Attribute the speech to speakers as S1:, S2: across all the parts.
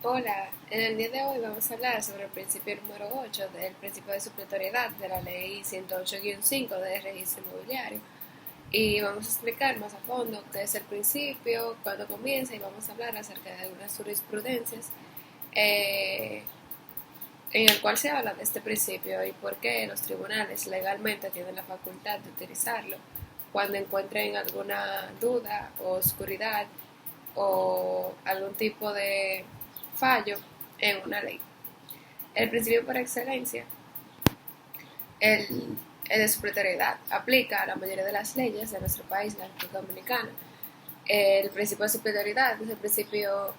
S1: Hola, en el día de hoy vamos a hablar sobre el principio número 8 del principio de supletoriedad de la ley 108-5 del registro inmobiliario y vamos a explicar más a fondo qué es el principio, cuándo comienza y vamos a hablar acerca de algunas jurisprudencias eh, en el cual se habla de este principio y por qué los tribunales legalmente tienen la facultad de utilizarlo cuando encuentren alguna duda o oscuridad o algún tipo de fallo en una ley. El principio por excelencia, el de supletoriedad, aplica a la mayoría de las leyes de nuestro país, la República Dominicana. El principio de supletoriedad es el principio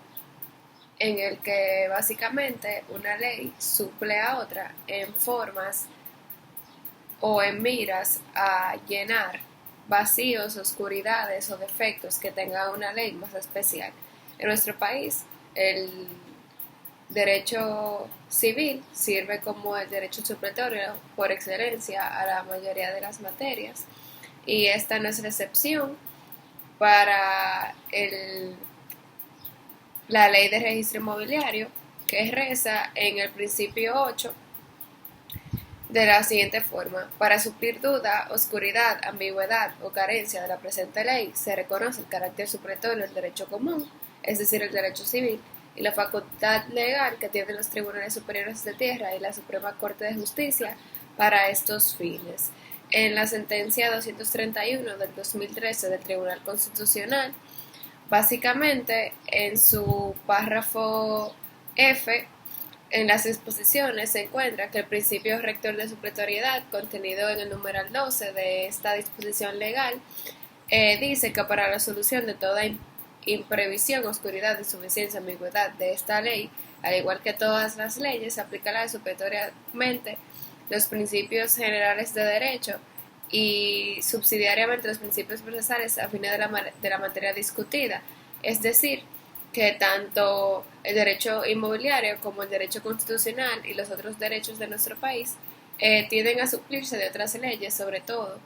S1: en el que básicamente una ley suple a otra en formas o en miras a llenar vacíos, oscuridades o defectos que tenga una ley más especial. En nuestro país, el derecho civil sirve como el derecho supletorio por excelencia a la mayoría de las materias y esta no es la excepción para la ley de registro inmobiliario que reza en el principio 8 de la siguiente forma: para suplir duda, oscuridad, ambigüedad o carencia de la presente ley, se reconoce el carácter supletorio del derecho común, es decir, el derecho civil, y la facultad legal que tienen los tribunales superiores de tierra y la Suprema Corte de Justicia para estos fines. En la sentencia 231 del 2013 del Tribunal Constitucional, básicamente en su párrafo F, en las exposiciones se encuentra que el principio rector de supletoriedad, contenido en el numeral 12 de esta disposición legal, dice que para la solución de toda imprevisión, oscuridad, insuficiencia, ambigüedad de esta ley, al igual que todas las leyes, se aplicará supletoriamente los principios generales de derecho y subsidiariamente los principios procesales a fines de la materia discutida. Es decir, que tanto el derecho inmobiliario como el derecho constitucional y los otros derechos de nuestro país tienden a suplirse de otras leyes, sobre todo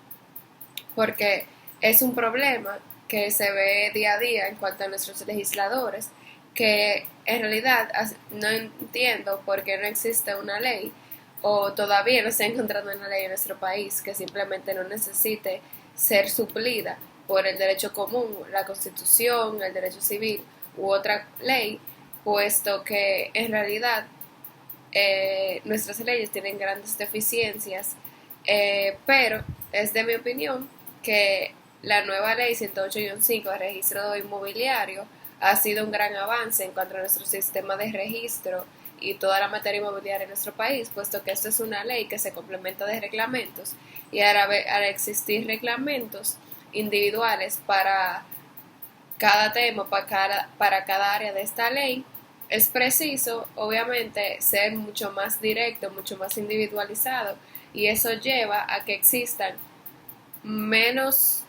S1: porque es un problema que se ve día a día en cuanto a nuestros legisladores, que en realidad no entiendo por qué no existe una ley o todavía no se ha encontrado una ley en nuestro país que simplemente no necesite ser suplida por el derecho común, la constitución, el derecho civil u otra ley, puesto que en realidad nuestras leyes tienen grandes deficiencias, pero es de mi opinión que la nueva ley 108-5 de registro inmobiliario ha sido un gran avance en cuanto a nuestro sistema de registro y toda la materia inmobiliaria en nuestro país, puesto que esto es una ley que se complementa de reglamentos y al existir reglamentos individuales para cada tema, para cada área de esta ley, es preciso, obviamente, ser mucho más directo, mucho más individualizado, y eso lleva a que existan menos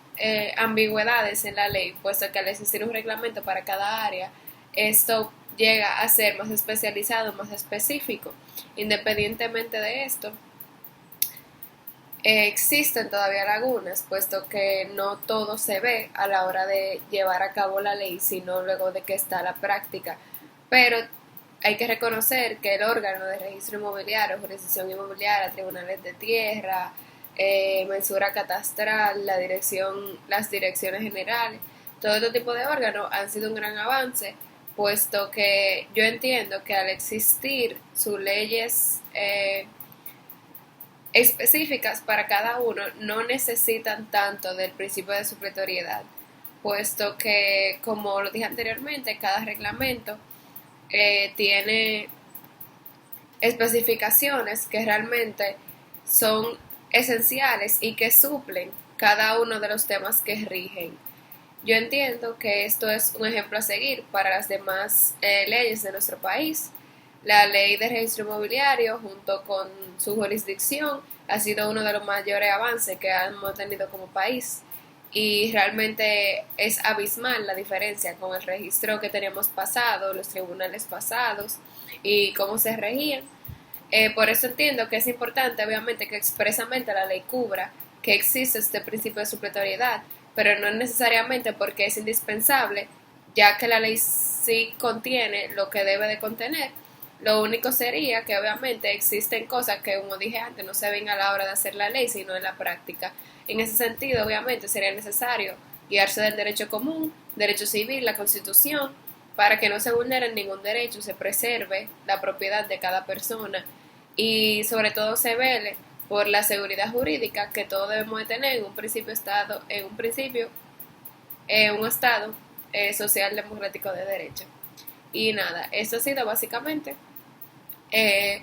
S1: ambigüedades en la ley, puesto que al existir un reglamento para cada área, esto llega a ser más especializado, más específico. Independientemente de esto, existen todavía lagunas, puesto que no todo se ve a la hora de llevar a cabo la ley, sino luego de que está la práctica. Pero hay que reconocer que el órgano de registro inmobiliario, jurisdicción inmobiliaria, tribunales de tierra, mensura catastral, las direcciones generales, todo este tipo de órganos han sido un gran avance, puesto que yo entiendo que al existir sus leyes específicas para cada uno, no necesitan tanto del principio de supletoriedad, puesto que, como lo dije anteriormente, cada reglamento tiene especificaciones que realmente son esenciales y que suplen cada uno de los temas que rigen. Yo entiendo que esto es un ejemplo a seguir para las demás leyes de nuestro país. La ley de registro inmobiliario, junto con su jurisdicción, ha sido uno de los mayores avances que hemos tenido como país. Y realmente es abismal la diferencia con el registro que teníamos pasado, los tribunales pasados y cómo se regían. Por eso entiendo que es importante, obviamente, que expresamente la ley cubra que existe este principio de supletoriedad, pero no necesariamente porque es indispensable ya que la ley sí contiene lo que debe de contener. Lo único sería que obviamente existen cosas que, como dije antes, no se ven a la hora de hacer la ley, sino en la práctica. En ese sentido, obviamente, sería necesario guiarse del derecho común, derecho civil, la Constitución, para que no se vulnere ningún derecho, se preserve la propiedad de cada persona y sobre todo se vele por la seguridad jurídica que todos debemos de tener en un estado social democrático de derecho. Y nada, eso ha sido básicamente eh,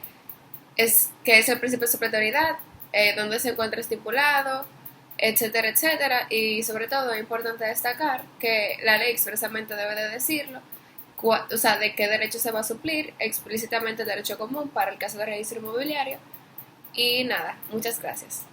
S1: es que es el principio de supletoriedad, donde se encuentra estipulado, etcétera, etcétera, y sobre todo es importante destacar que la ley expresamente debe de decirlo, o sea, de qué derecho se va a suplir explícitamente el derecho común para el caso de registro inmobiliario. Y nada, muchas gracias.